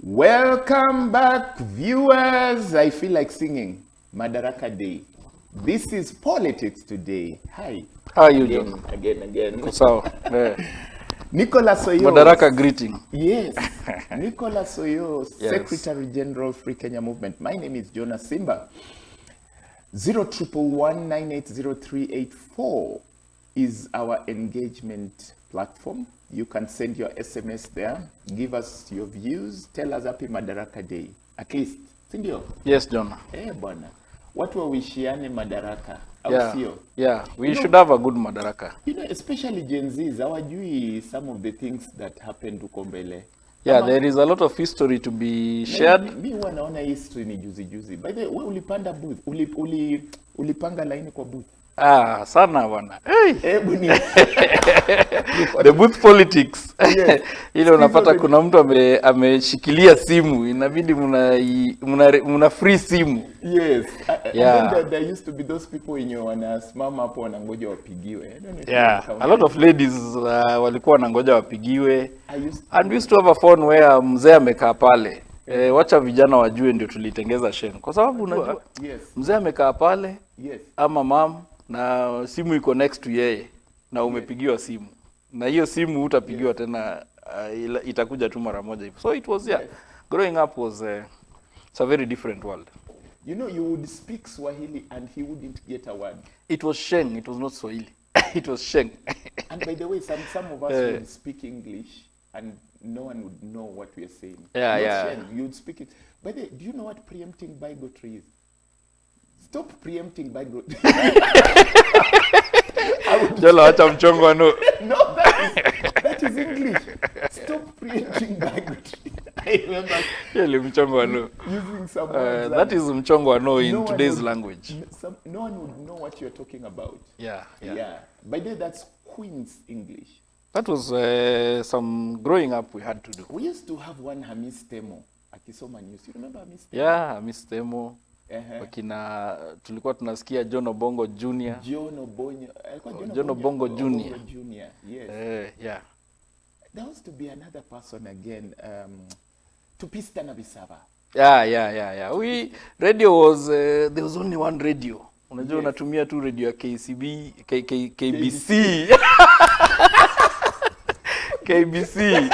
Welcome back, viewers. I feel like singing Madaraka Day. This is Politics Today. Hi. How are you, John? Again. So, Nicholas Oyo. Madaraka greeting. Yes. Nicholas Oyo, Yes. Secretary General, Free Kenya Movement. My name is Jonas Simba. 011980384 is our engagement platform. You can send your SMS there. Give us your views. Tell us happy Madaraka Day. At least, sindio? Yes, John. Bwana. Watu wawishiane madaraka. Au Yeah. sio? Yeah, we should have a good Madaraka. You know, especially Gen Zs, hawajui some of the things that happened huko mbele. Yeah, there is a lot of history to be shared. Mi huwa naona history ni juzi. By the way, wewe ulipanda booth. Ulipanga laini kwa booth. Sana bwana. Hey. Hebu ni The booth politics. Yes. Ile unapata kuna mtu ameshikilia simu, inabidi muna free simu. Yes. Yeah. And then there used to be those people wenye wanasimama hapo wanangoja wapigiwe. I don't know if you Yeah, encountered. a lot of ladies walikuwa wanangoja wapigiwe. I used And we used to have a phone where mzee amekaa pale. Wacha vijana wajue ndio tulitengeza Shen. Kwa sababu unajua Yes. mzee amekaa pale Yes. ama mam na simu iko next to yeye na umepigiwa simu. Na hiyo simu utapigiwa tena itakuja tu mara moja hivyo. So it was growing up was it's a very different world. You know, you would speak Swahili and he wouldn't get a word. It was Sheng, it was not Swahili. It was Sheng. And by the way, some of us would speak English and no one would know what we are saying. Yeah, Not yeah. Shen, you'd speak it. By the way, do you know what preempting bigotry is? Stop preempting bigotry. Jolo acha mchongo ano. No, that is English. Stop preempting bigotry. I remember Yele mchongo ano. using some words That is mchongo ano in no one today's would- language. no one would know what you're talking about. Yeah. By the way, that's Queen's English. That was some growing up we had to do. We used to have one Hamis Temo akisoma news. You remember Hamis Temo? Yeah, Miss Temo. Uh-huh. Wakina tulikuwa tunasikia John Obongo Jr. John Obongo. John Obongo Jr. Jr. Yes. Yeah. There was to be another person again. Tupista na Bisaba. Yeah. Radio was there was only one radio. Unajua unatumia tu radio ya KCB, KBC. KBC,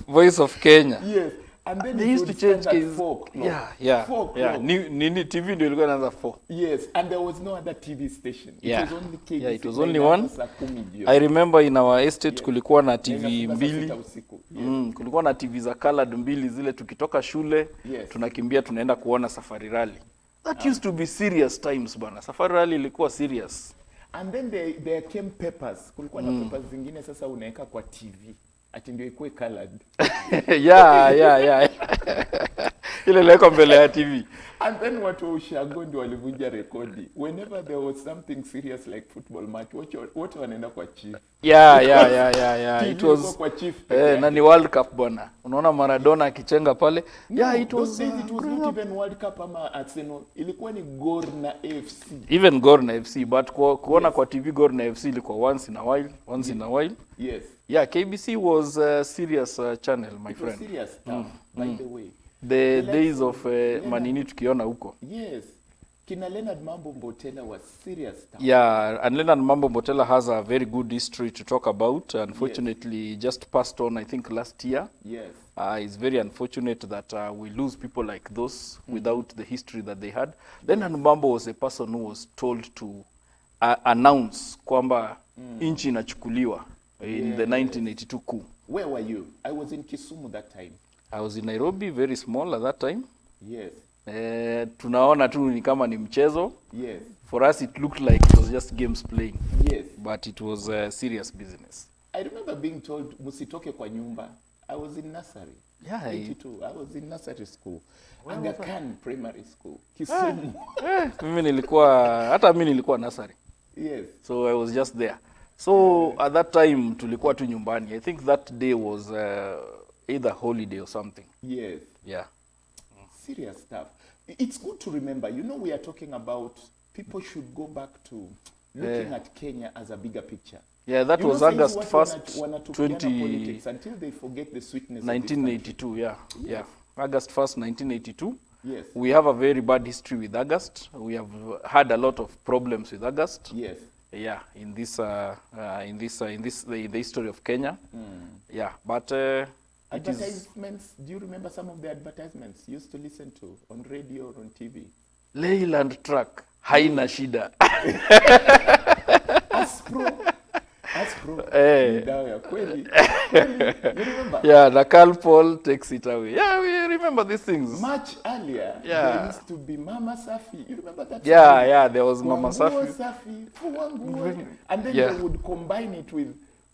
Voice of Kenya. Yes. And then They it used to would change start at case. 4 o'clock. 4 o'clock. Yeah. Nini TV ndio ilikuwa inaanza 4. Yes, and there was no other TV station. Yeah. It was only KBC. Yeah, it was na only inaanza one. saa 10 jioni. I remember in our estate kulikuwa na Na TV inafunga saa mbili. 6 usiku. Yes. Kulikuwa na TV za colored mbili zile tukitoka shule Yes. tunakimbia tunaenda kuona Safari Rally. That used to be serious times bana. Safari Rally ilikuwa serious. And then there came papers. Kulikuwa na papers zingine sasa unaweka kwa TV. Ati ndio ikuwe colored. Yeah. Ile leko mbele ya TV. And then watu wa ushago ndio walivunja rekodi. Whenever there was something serious like football match, wote wanaenda kwa chief. Yeah. TV It was ilikuwa kwa chief. peke yake. na ni World Cup bwana. Unaona Maradona akichenga pale. No, Yeah, it those was days it was not even World Cup ama Arsenal. Ilikuwa ni Gor na AFC. even Gor na FC but kuona kwa TV Gor na FC ilikuwa once in a while. Yes. Yeah, KBC was a serious channel, my It was friend. serious stuff, by the way. The likes days of, of Manini tukiona huko. Yes. Kina Leonard Mambo Mbotela was serious stuff. Yeah, and Leonard Mambo Mbotela has a very good history to talk about. Unfortunately, just passed on, I think, last year. Yes. It's very unfortunate that we lose people like those without the history that they had. Leonard Mambo was a person who was told to announce kwamba nchi inachukuliwa in the 1982 coup. Where were you? I was in Kisumu that time. I was in Nairobi, very small at that time. Yes. Tunaona tu ni kama ni mchezo. Yes. For us it looked like it was just games playing. Yes. But it was serious business. I remember being told musitoke kwa nyumba. I was in nursery. Yeah. 82. I was in nursery school. Aga Khan Primary School. Kisumu. Hata mimi nilikuwa nursery. Yes. So I was just there. So at that time tulikuwa tu nyumbani. I think that day was either holiday or something. Yes. Yeah. Serious stuff. It's good to remember. You know, we are talking about people should go back to looking at Kenya as a bigger picture. Yeah, that You was know, saizi August watu 1st, wanatupiana 20 politics until they forget the sweetness of this country. 1982, yeah. Yeah. August 1st, 1982. Yes. We have a very bad history with August. We have had a lot of problems with August. Yes. Yeah, in the history of Kenya. Yeah, but it is Advertisements, do you remember some of the advertisements you used to listen to on radio or on TV? Leyland Truck, haina shida. Aspro, Eh. ni dawa ya kweli. Kweli, you remember? Yeah, the Carl Paul takes it away. Yeah, we remember these things. Much earlier, Yeah. there used to be Mama Safi. You remember that? Yeah, song? yeah, there was Kwa Mama nguo Safi. Safi, fua nguo. And then Yeah. they would combine it with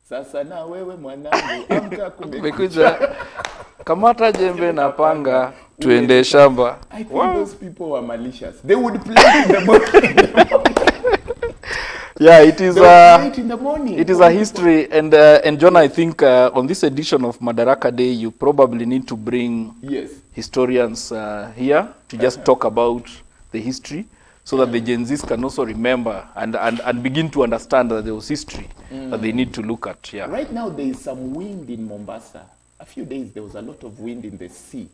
sasa na wewe mwanangu amka kumekucha. Kumekucha. Kamata jembe na panga, tuende shamba. I think Wow. those people were malicious. They would play it in the morning. Yeah, it is They would play it in the morning. it is a history, and John, I think on this edition of Madaraka Day, you probably need to bring Yes. historians here to just talk about the history, so that the Gen Zs can also remember and begin to understand that there was history that they need to look at. Yeah. Right now, there is some wind in Mombasa. A few days, there was a lot of wind in the sea.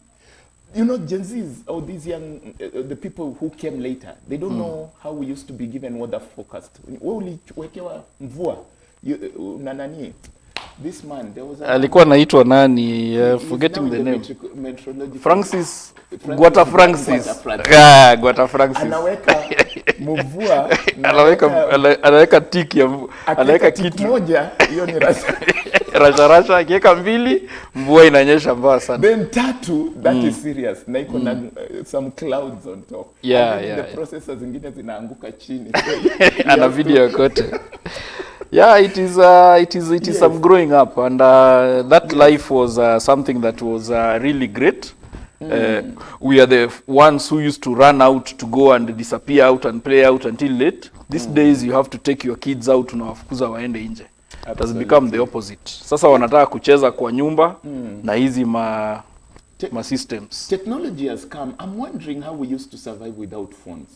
You know, Gen Zs, or these young, the people who came later, they don't know how we used to be given weather forecast. Wewe uliwekewa mvua, na nani? This man, there was a... Alikuwa naitwa nani? He's Forgetting now the in name. meteorological- Francis Francis Gwata Francis. Gwata Francis. Yeah, Gwata Francis. Anaweka mvua, Anaweka tiki ya anaweka akiweka tiki kitu. moja, hiyo ni rasha. Rasha akiweka mbili, mvua inanyesha mbaya sana. Then tatu, that is serious. Na iko na some clouds on top. Yeah, And then yeah, the processors zingine zinaanguka chini. Ana video kote. Yeah, it is Yes. some growing up, and that life was something that was really great. We are the ones who used to run out to go and disappear out and play out until late. These days you have to take your kids out, unawafukuza waende nje. It has become the opposite. Sasa wanataka kucheza kwa nyumba na hizi ma systems. Technology has come. I'm wondering how we used to survive without phones.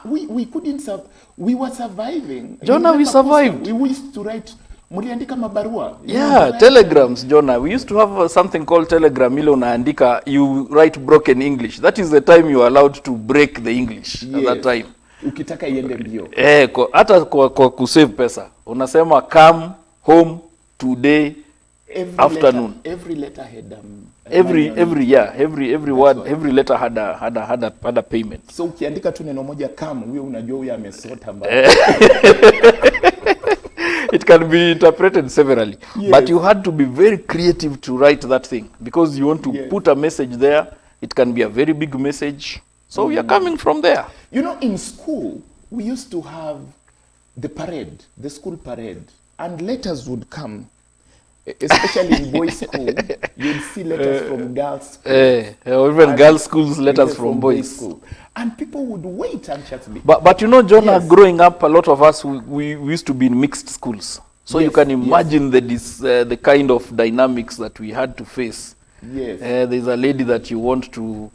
we couldn't survive. We were surviving. Jonah, You we remember survived. posta? We used to write, muliandika mabarua. You Yeah, know, telegrams, Jonah. We used to have something called telegram. Ile unaandika, you write broken English. That is the time you are allowed to break the English at that Yes. time. Ukitaka iende mbio. Hata kwa kusave pesa. Unasema come home today afternoon. Every letter had Every money on it. every word, why. every letter had a payment. So ukiandika tu neno moja come, huyo unajua huyo amesota mbaya. It can be interpreted severally. Yes. But you had to be very creative to write that thing, because you want to Yes. put a message there. It can be a very big message. So we are coming from there. You know, in school, we used to have the parade, the school parade, and letters would come, especially in boys' school. You'd see letters from girls' school. Or even and girls' schools, letters from boys. school. And people would wait anxiously. But you know, Jonah, Yes. growing up, a lot of us, we used to be in mixed schools. So you Yes, can yes. imagine the kind of dynamics that we had to face. Yes. There's a lady that you want to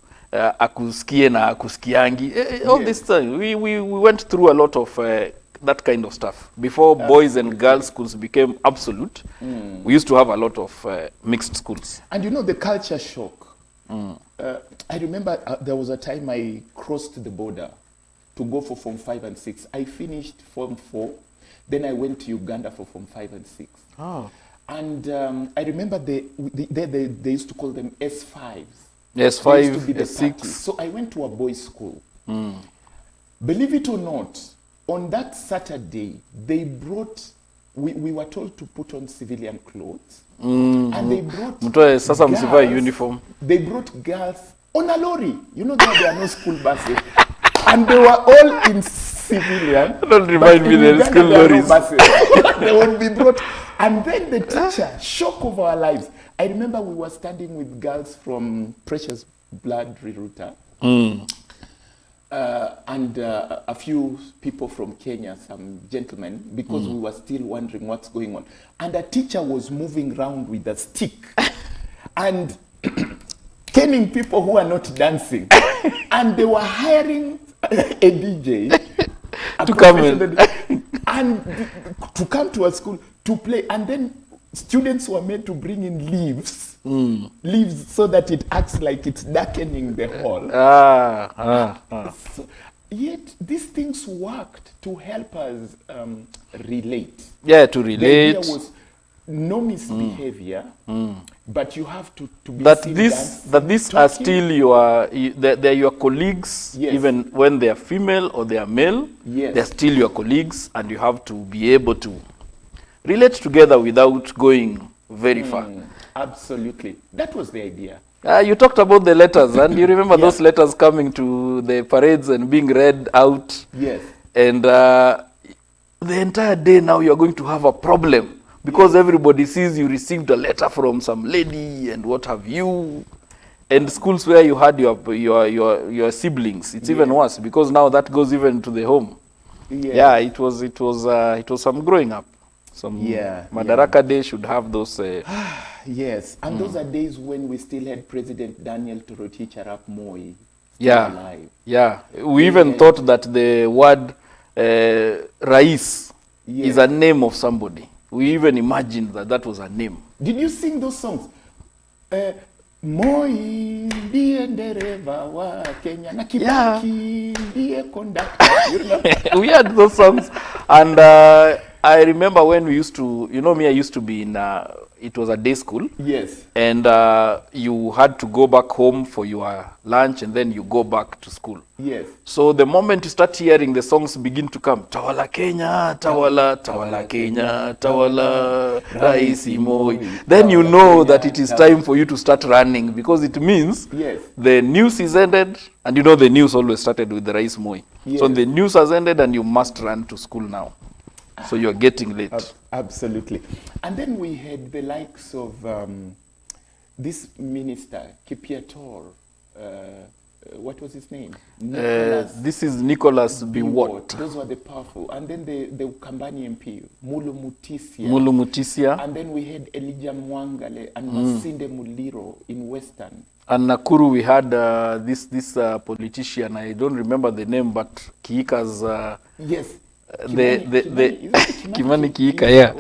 akusikie na akusikiangi. All Yes. this time, we went through a lot of that kind of stuff. Before boys and girls schools became absolute, we used to have a lot of mixed schools. And you know, the culture shock. I remember there was a time I crossed the border to go for Form 5 and 6. I finished Form 4, then I went to Uganda for Form 5 and 6. Oh. And I remember they used to call them S5s. Yes, They used to 5, be the 6. party. So I went to a boys' school. Believe it or not, on that Saturday, they brought, we were told to put on civilian clothes. And they brought Mtoe sasa msivae girls- uniform. They brought girls on a lorry. You know there are no school buses. And they were all in civilian. Don't remind but me in the Uganda, school there are no lorries. buses. They would be brought. And then the teacher, shock of our lives. I remember we were standing with girls from Precious Blood Riruta. And a few people from Kenya, some gentlemen, because we were still wondering what's going on. And a teacher was moving around with a stick and caning people who are not dancing. And they were hiring a DJ. To come in. and to come to a school to play, and then students were made to bring in leaves so that it acts like it's darkening the hall. So, yet these things worked to help us relate. Yeah, to The relate. idea was no misbehavior, but you have to be That seen these dancing, are talking. still they're your colleagues, Yes. even when they are female or they are male. Yes. They're still your colleagues, and you have to be able to relate together without going very far. Absolutely. That was the idea. You talked about the letters, and you remember Yeah. those letters coming to the parades and being read out. Yes. And the entire day now you're going to have a problem because everybody sees you received a letter from some lady and what have you. And schools where you had your siblings, it's even worse because now that goes even to the home. Yeah, it was some growing up. Some Madaraka Day should have those. Yes, and those are days when we still had President Daniel Toroitich Arap Moi still alive. Yeah. We even thought that the word Rais is a name of somebody. We even imagined that that was a name. Did you sing those songs? Moi ndiye dereva wa Kenya na Kibaki ndiye conductor. You remember? We had those songs, and I remember when we used to, I used to be in, it was a day school. Yes. And you had to go back home for your lunch, and then you go back to school. Yes. So the moment you start hearing the songs begin to come, Tawala Kenya, Tawala, Tawala Kenya, Tawala, Raisi Moi, then you know that it is time for you to start running, because it means the news is ended, and the news always started with the Rais Moi. Yes. So the news has ended and you must run to school now. So you're getting late. Absolutely. And then we had the likes of this minister, Kipiator. What was his name? This is Nicholas Biwott. Those were the powerful. And then the Ukambani MP, Mulu Mutisia. And then we had Elijah Mwangale and Masinde Muliro in Western. And Nakuru, we had this politician, I don't remember the name, but Kiika's... yes. Kimani Kiika, yeah.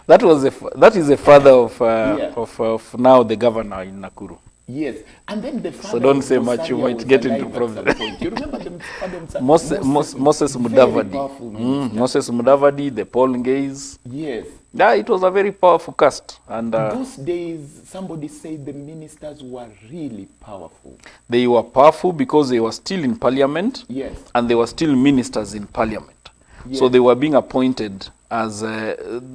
That is the father of now the governor in Nakuru. Yes, and then the father. So don't say much; you might get into problem. You remember the father of Moses Mudavadi. Moses Mudavadi, the Paul Ngays. Yes. Yeah, it was a very powerful cast. And those days, somebody said the ministers were really powerful. They were powerful because they were still in parliament. Yes. And they were still ministers in parliament. Yes. So they were being appointed as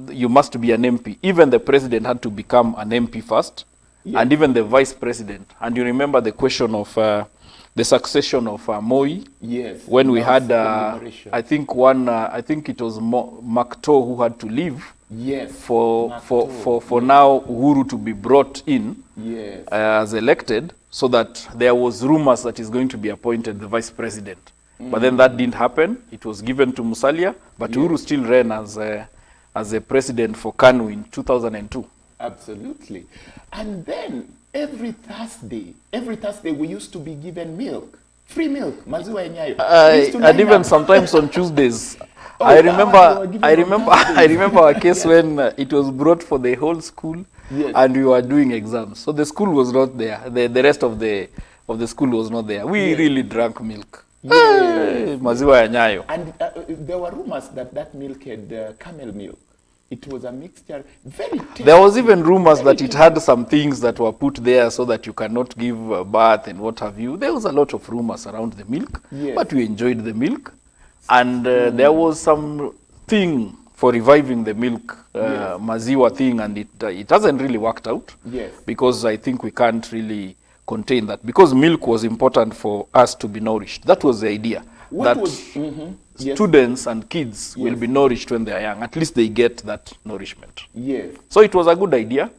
you must be an MP. Even the president had to become an MP first, and even the vice president. And you remember the question of the succession of Moi. Yes. When we had, I think it was Makto who had to leave. Yes. For now Uhuru to be brought in. Yes. As elected, so that there was rumors that he's going to be appointed the vice president. But then that didn't happen. It was given to Musalia, but Uhuru still ran as a president for KANU in 2002. Absolutely. And then every Thursday we used to be given milk, free milk, maziwa ya Nyayo. And even sometimes on Tuesdays. I remember a case when it was brought for the whole school, and we were doing exams. So the school was not there. The rest of the school was not there. We really drank milk. Maziwa ya Nyayo. And there were rumors that milk had camel milk. It was a mixture, very tasty. There was even rumors that it had some things that were put there so that you cannot give birth and what have you. There was a lot of rumors around the milk, but we enjoyed the milk. And there was some thing for reviving the milk, maziwa thing, and it hasn't really worked out. Yes. Because I think we can't really contain that, because milk was important for us to be nourished. That was the idea. Students and kids will be nourished when they are young. At least they get that nourishment. Yes. So it was a good idea.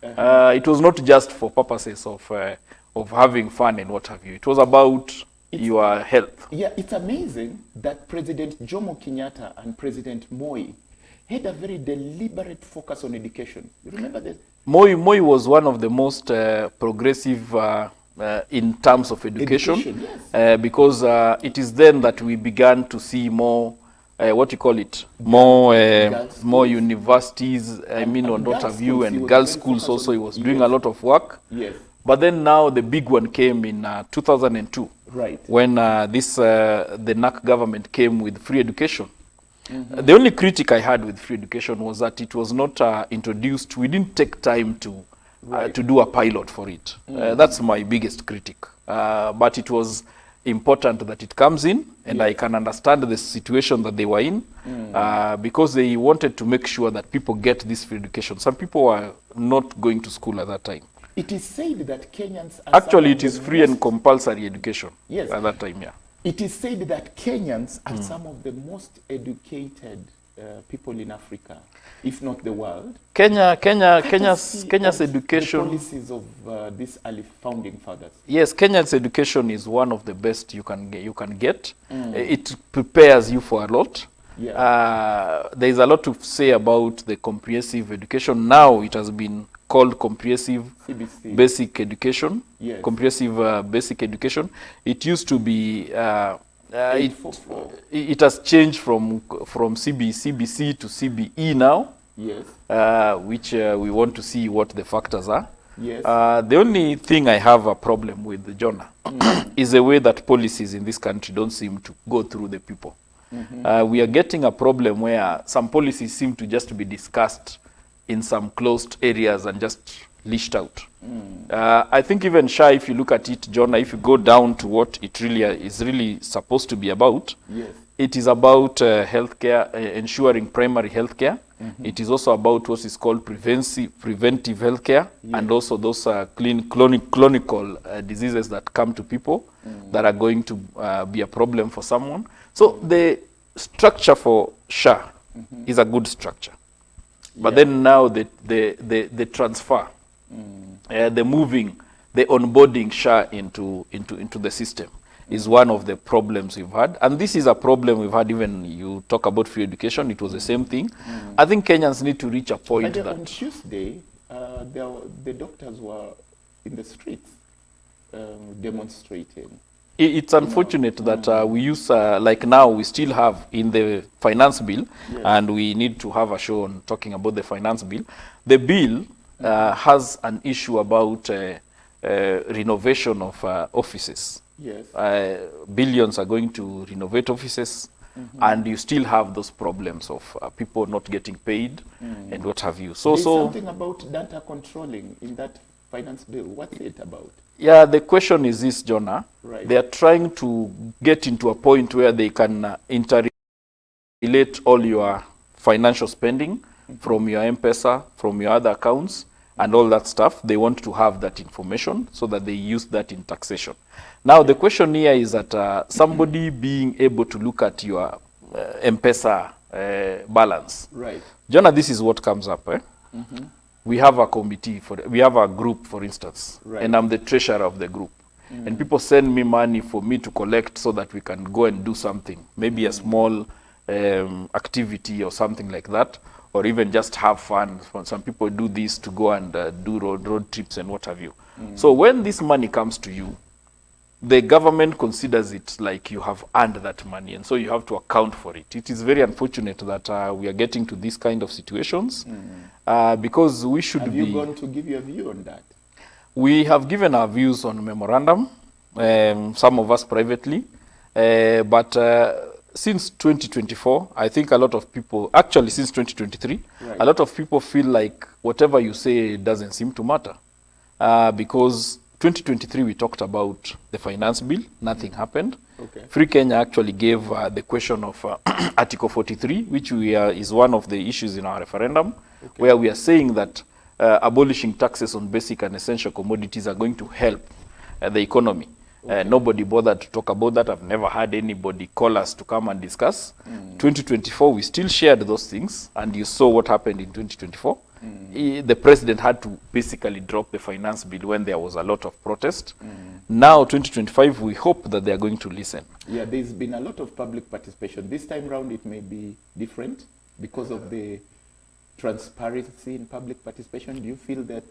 It was not just for purposes of having fun and what have you. It was about your health. Yeah, it's amazing that President Jomo Kenyatta and President Moi had a very deliberate focus on education. You remember this? Moi was one of the most progressive in terms of education, yes. because it is then that we began to see more what you call it, more girls' more schools. universities, I mean, and on what girls' have you, schools, he and was girls' very schools focused also. on- He was doing yes. a lot of work. Yes. But then now the big one came in 2002, Right. when the NAC government came with free education. The only critic I had with free education was that it was not introduced. We didn't take time to do a pilot for it. That's my biggest critic. But it was important that it comes in, and I can understand the situation that they were in, because they wanted to make sure that people get this free education. Some people were not going to school at that time. It is said that Kenyans are Actually, some of it is the free and most- compulsory education Yes. at that time, yeah. It is said that Kenyans are some of the most educated people in Africa, if not the world. Kenya's The education, policies of these early founding fathers. yes, Kenya's education is one of the best you can get. It prepares you for a lot. Yeah. There is a lot to say about the comprehensive education. Now it has been called comprehensive CBC. basic education. Yes. Comprehensive basic education. It used to be. It 844. has changed from CBC to CBE now, Yes. which we want to see what the factors are. Yes. The only thing I have a problem with, Jonah, is the way that policies in this country don't seem to go through the people. We are getting a problem where some policies seem to just be discussed in some closed areas and just leashed out. I think even SHA, if you look at it, Jonah, if you go down to what it really is really supposed to be about, Yes. it is about healthcare, ensuring primary healthcare. It is also about what is called preventive healthcare, and also those clinical diseases that come to people that are going to be a problem for someone. So the structure for SHA is a good structure. But then now the transfer, the moving, the onboarding SHA into the system is one of the problems we've had. And this is a problem we've had. Even you talk about free education, it was the same thing. I think Kenyans need to reach a point But that on Tuesday, the doctors were in the streets demonstrating. it's unfortunate that we use, like now, we still have in the finance bill, and we need to have a show on talking about the finance bill. The bill has an issue about renovation of offices. Yes. Billions are going to renovate offices, and you still have those problems of people not getting paid and what have you. So, There's something about data controlling in that finance bill. What's it about? yeah, the question is this, Jonah. Right. They are trying to get into a point where they can interrelate all your financial spending from your M-Pesa, from your other accounts, and all that stuff. They want to have that information so that they use that in taxation. Now, the question here is that somebody being able to look at your M-Pesa balance. Right. Jonah, this is what comes up. We have a committee, we have a group, for instance, Right. and I'm the treasurer of the group. And people send me money for me to collect so that we can go and do something, maybe a small activity or something like that, or even just have fun. Some people do this to go and do road trips and what have you. So when this money comes to you, the government considers it like you have earned that money, and so you have to account for it. It is very unfortunate that we are getting to these kind of situations, because we should Have be... you gone to give your view on that? We have given our views on memorandum, some of us privately, but since 2024, I think a lot of people, actually since 2023, Right. a lot of people feel like whatever you say doesn't seem to matter. Because 2023 we talked about the finance bill, nothing happened. Okay. Free Kenya actually gave the question of Article 43, which is one of the issues in our referendum, where we are saying that abolishing taxes on basic and essential commodities are going to help the economy. Nobody bothered to talk about that. I've never had anybody call us to come and discuss. 2024, we still shared those things, and you saw what happened in 2024. The president had to basically drop the finance bill when there was a lot of protest. Now, 2025, we hope that they are going to listen. Yeah, there's been a lot of public participation. This time round, it may be different because of the transparency in public participation. Do you feel that?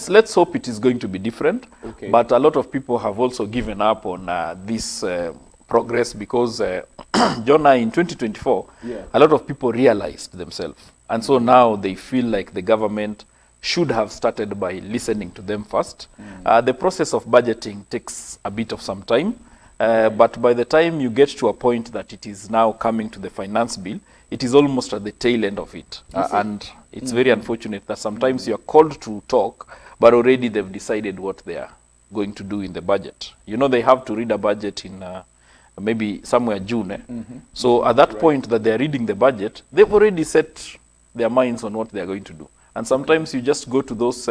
Let's hope it is going to be different. Okay. But a lot of people have also given up on this progress because, Jonah, in 2024, Yeah. a lot of people realized themselves. And so now they feel like the government should have started by listening to them first. The process of budgeting takes a bit of some time. But by the time you get to a point that it is now coming to the finance bill, it is almost at the tail end of it. And it's very unfortunate that sometimes you are called to talk, but already they've decided what they are going to do in the budget. You know, they have to read a budget in maybe somewhere June. So at that point that they're reading the budget, they've already set their minds on what they're going to do. And sometimes you just go to those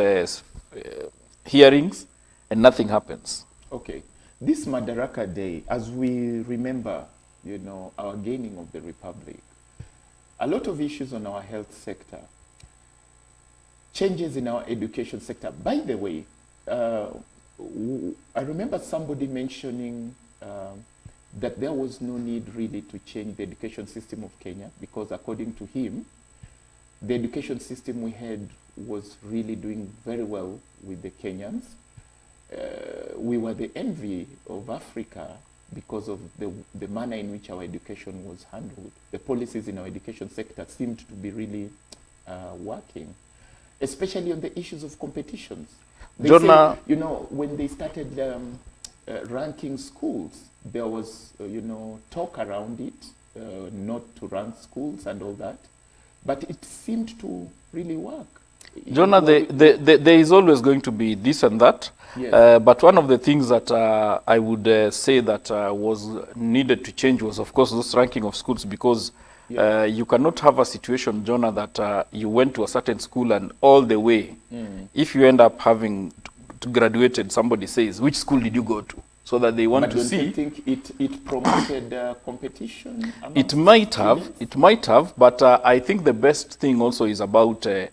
hearings and nothing happens. Okay. This Madaraka Day, as we remember, you know, our gaining of the Republic, a lot of issues on our health sector, changes in our education sector. By the way, I remember somebody mentioning that there was no need really to change the education system of Kenya because according to him, the education system we had was really doing very well with the Kenyans. We were the envy of Africa because of the manner in which our education was handled. The policies in our education sector seemed to be really working, especially on the issues of competitions. They Jonah, say, you know, when they started ranking schools, there was, you know, talk around it, not to rank schools and all that, but it seemed to really work. Jonah, there is always going to be this and that. Yes. But one of the things that I would say that was needed to change was, of course, this ranking of schools, because you cannot have a situation, Jonah, that you went to a certain school and all the way, if you end up having to graduated, somebody says, which school did you go to? So that they want But to don't see. you think it promoted competition? It might have, but I think the best thing also is about the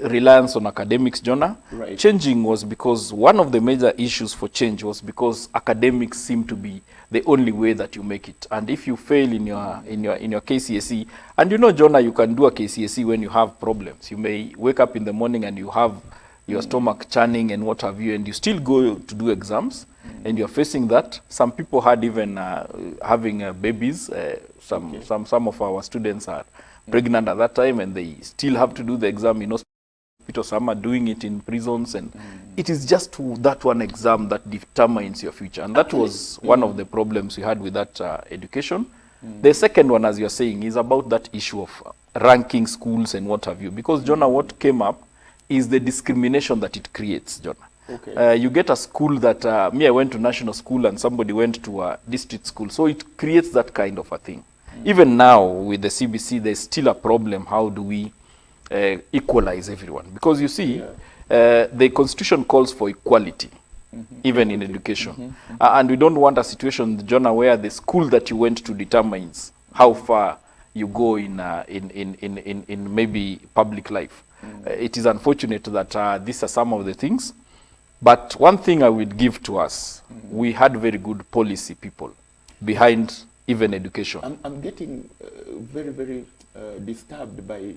reliance on academics, Jonah. Right. Changing was because one of the major issues for change was because academics seem to be the only way that you make it. And if you fail in your KCSE, and you know, Jonah, you can do a KCSE when you have problems. You may wake up in the morning and you have your stomach churning and what have you, and you still go to do exams, and you're facing that. Some people had even having babies. Some of our students are pregnant at that time, and they still have to do the exam in hospital. Some are doing it in prisons, and it is just that one exam that determines your future. And that was one of the problems we had with that education. The second one, as you're saying, is about that issue of ranking schools and what have you. Because, Jonah, what came up is the discrimination that it creates, Jonah. Okay. You get a school that, I went to national school and somebody went to a district school. So it creates that kind of a thing. Even now with the CBC, there's still a problem. How do we equalize everyone? Because you see, the constitution calls for equality, even in education. And we don't want a situation, Jonah, where the school that you went to determines how far you go in maybe public life. It is unfortunate that these are some of the things. But one thing I would give to us, we had very good policy people behind even education. I'm getting very, very disturbed by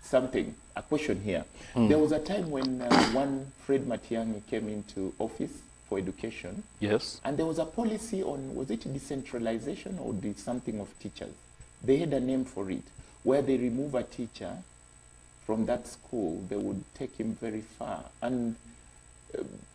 something, a question here. There was a time when one Fred Matiang'i came into office for education. Yes. And there was a policy on, was it decentralization or something of teachers? They had a name for it, where they remove a teacher from that school, they would take him very far. And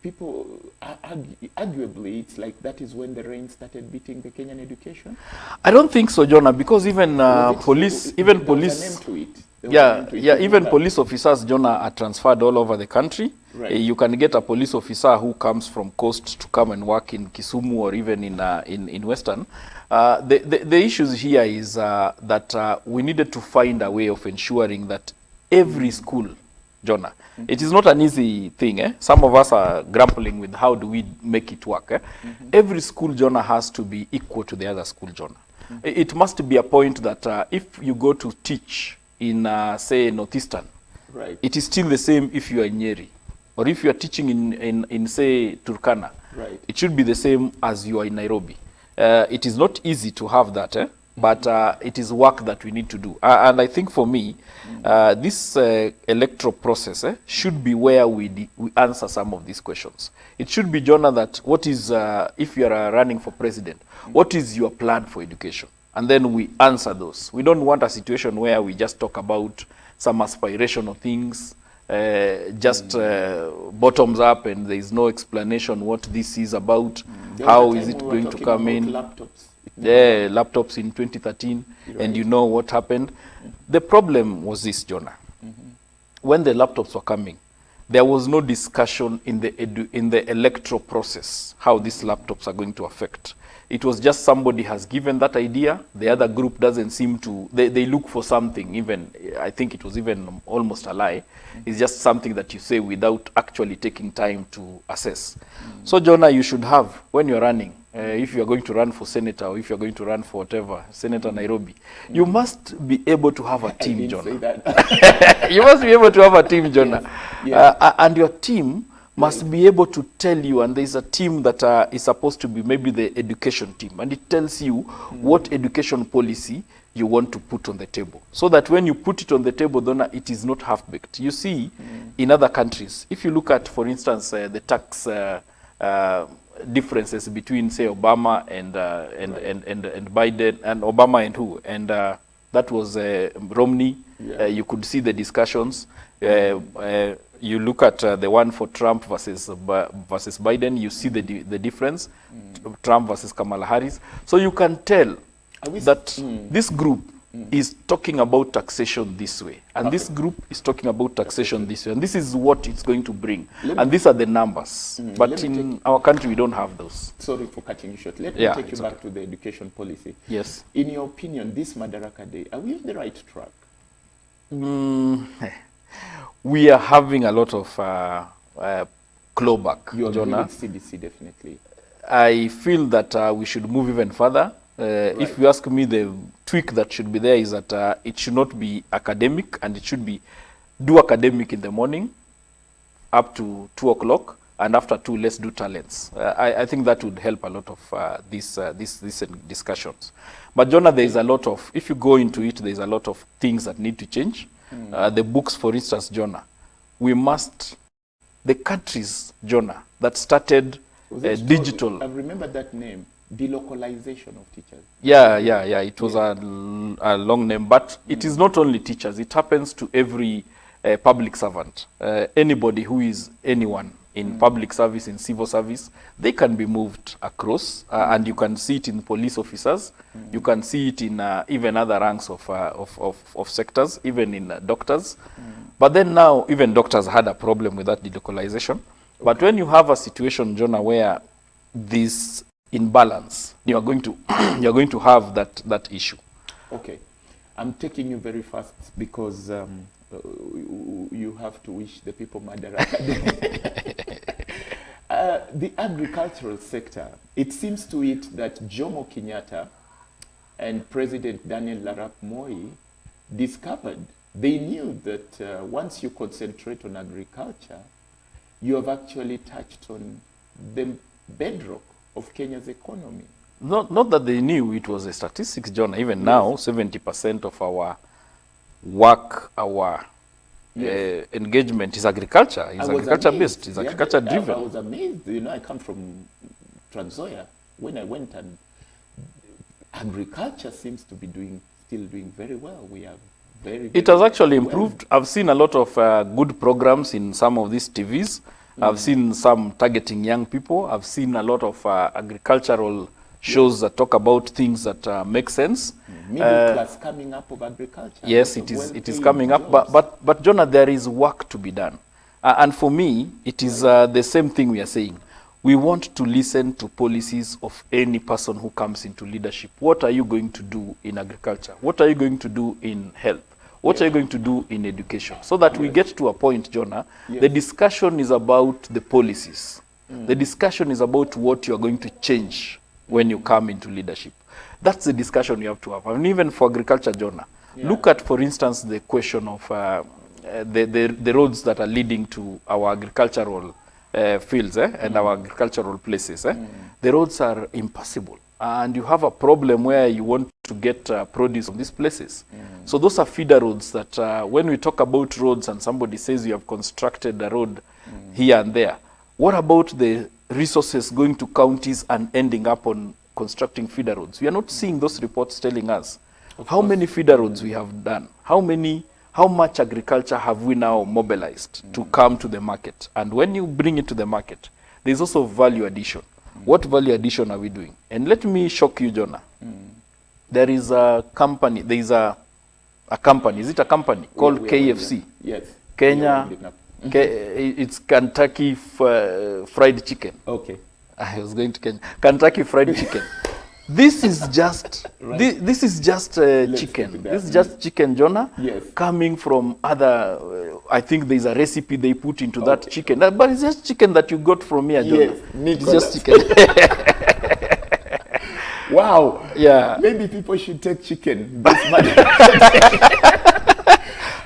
people, arguably, it's like that is when the rain started beating the Kenyan education. I don't think so, Jonah, because even police, even there police, was a name to it. even police officers, Jonah, are transferred all over the country. Right. You can get a police officer who comes from coast to come and work in Kisumu or even in Western. The issues here is that we needed to find a way of ensuring that every school, Jonah, it is not an easy thing. Some of us are grappling with how do we make it work. Every school, Jonah, has to be equal to the other school, Jonah. It must be a point that if you go to teach in, say, Northeastern, Right. it is still the same if you are in Nyeri. Or if you are teaching in say, Turkana, Right. it should be the same as you are in Nairobi. It is not easy to have that. but it is work that we need to do. And I think for me, this electoral process should be where we answer some of these questions. It should be, Jonah, that what is, if you are running for president, what is your plan for education? And then we answer those. We don't want a situation where we just talk about some aspirational things, just bottoms up, and there is no explanation what this is about. How is it going to come in? Laptops. Yeah, laptops in 2013, right. And you know what happened. The problem was this, Jonah. When the laptops were coming, there was no discussion in the electoral process how these laptops are going to affect. It was just somebody has given that idea. The other group doesn't seem to, they look for something, even, I think it was even almost a lie. It's just something that you say without actually taking time to assess. So, Jonah, you should have, when you're running, if you're going to run for senator, or if you're going to run for whatever, Senator Nairobi, you must be able to have a team, Jonah. You must be able to have a team, Jonah. Yes. Yes. And your team must be able to tell you, and there's a team that is supposed to be maybe the education team, and it tells you what education policy you want to put on the table, so that when you put it on the table, then it is not half-baked. You see, in other countries, if you look at, for instance, the tax differences between, say, Obama and Biden, and Obama and who, and that was Romney. Yeah. You could see the discussions. You look at the one for Trump versus Biden, you see the difference, Trump versus Kamala Harris. So you can tell that this group is talking about taxation this way, and this group is talking about taxation this way, and this is what it's going to bring. And these are the numbers. But in our country, we don't have those. Sorry for cutting you short. Let me take you back to the education policy. Yes. In your opinion, this Madaraka Day, are we on the right track? We are having a lot of clawback, You agree Jonah. with CDC, definitely. I feel that we should move even further. Right. If you ask me, the tweak that should be there is that it should not be academic, and it should be do academic in the morning up to 2 o'clock, and after 2, let's do talents. I think that would help a lot of these discussions. But, Jonah, there is a lot of, if you go into it, there is a lot of things that need to change. The books, for instance, Jonah, we must, the countries, Jonah, that started digital. I remember that name, delocalization of teachers. Yeah. It was a long name, but it is not only teachers. It happens to every public servant. Anybody who is anyone in public service, in civil service, they can be moved across, and you can see it in police officers. You can see it in even other ranks of sectors, even in doctors. But then now, even doctors had a problem with that delocalization. But when you have a situation, Jonah, where this imbalance, you are going to you are going to have that issue. Okay, I'm taking you very fast because you have to wish the people Madaraka Day. The agricultural sector, it seems to it that Jomo Kenyatta and President Daniel Arap Moi discovered, they knew that once you concentrate on agriculture, you have actually touched on the bedrock of Kenya's economy. Not that they knew, it was a statistics, John. Even now, 70% of our work, our engagement is agriculture. It's agriculture-based. It's agriculture-driven. I was amazed. You know, I come from Trans Nzoia. When I went, and agriculture seems to be still doing very well. We have very it has actually improved. I've seen a lot of good programs in some of these TVs. I've seen some targeting young people. I've seen a lot of agricultural shows that talk about things that make sense. Middle class coming up of agriculture. Yes, it is coming up. But Jonah, there is work to be done. And for me, it is the same thing we are saying. We want to listen to policies of any person who comes into leadership. What are you going to do in agriculture? What are you going to do in health? What are you going to do in education? So that we get to a point, Jonah, the discussion is about the policies. The discussion is about what you are going to change when you come into leadership. That's the discussion you have to have. And even for agriculture, Jonah, look at, for instance, the question of the roads that are leading to our agricultural fields and our agricultural places. The roads are impassable. And you have a problem where you want to get produce from these places. So those are feeder roads that when we talk about roads and somebody says you have constructed a road here and there, what about the resources going to counties and ending up on constructing feeder roads? We are not seeing those reports telling us how many feeder roads we have done, how much agriculture have we now mobilized to come to the market. And when you bring it to the market, there's also value addition. What value addition are we doing? And let me shock you, Jonah. There is a company, there is a company, is it a company called KFC? Yes. Kenya, it's Kentucky Fried Chicken. Okay. I was going to Kenya. Kentucky Fried Chicken. This is just this is just chicken. This is just chicken, Jonah. Yes. Coming from other. I think there's a recipe they put into that chicken, but it's just chicken that you got from here, Jonah. Yes. It's just chicken. Wow. Yeah. Maybe people should take chicken. This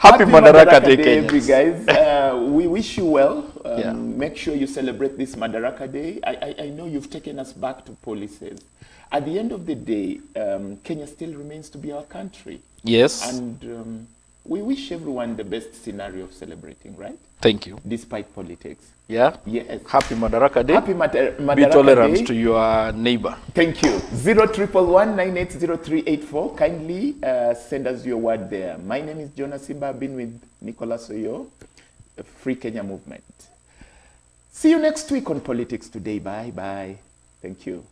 Happy Madaraka Day, every Kenyans. guys. We wish you well. Yeah. Make sure you celebrate this Madaraka Day. I know you've taken us back to policies. At the end of the day, Kenya still remains to be our country. Yes. And we wish everyone the best scenario of celebrating, right? Thank you. Despite politics. Yeah. Yes. Happy Madaraka Day. Happy Madaraka Be tolerant Day. to your neighbor. Thank you. 0111980384. Kindly send us your word there. My name is Jonah Simba. I've been with Nicholas Oyo, the Free Kenya Movement. See you next week on Politics Today. Bye bye. Thank you.